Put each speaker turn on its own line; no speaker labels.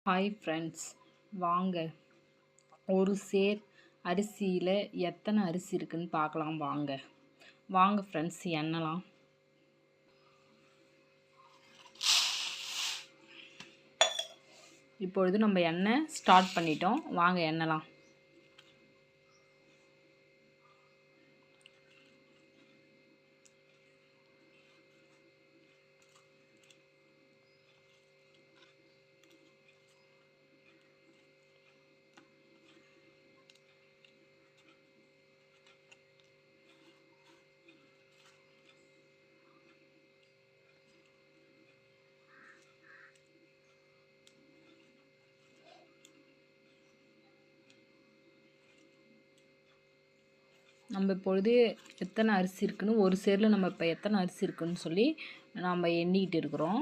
Hi friends, வாங்க ஒரு சேர் அரிசியில் எத்தனை அரிசி இருக்குன்னு பார்க்கலாம். வாங்க ஃப்ரெண்ட்ஸ், எண்ணலாம். இப்பொழுது நம்ம எண்ணெய் ஸ்டார்ட் பண்ணிட்டோம். வாங்க எண்ணலாம். நம்ம இப்பொழுது எத்தனை அரிசி இருக்குன்னு ஒரு சேரில் நம்ம இப்போ எத்தனை அரிசி இருக்குன்னு சொல்லி நம்ம எண்ணிக்கிட்டு இருக்கிறோம்.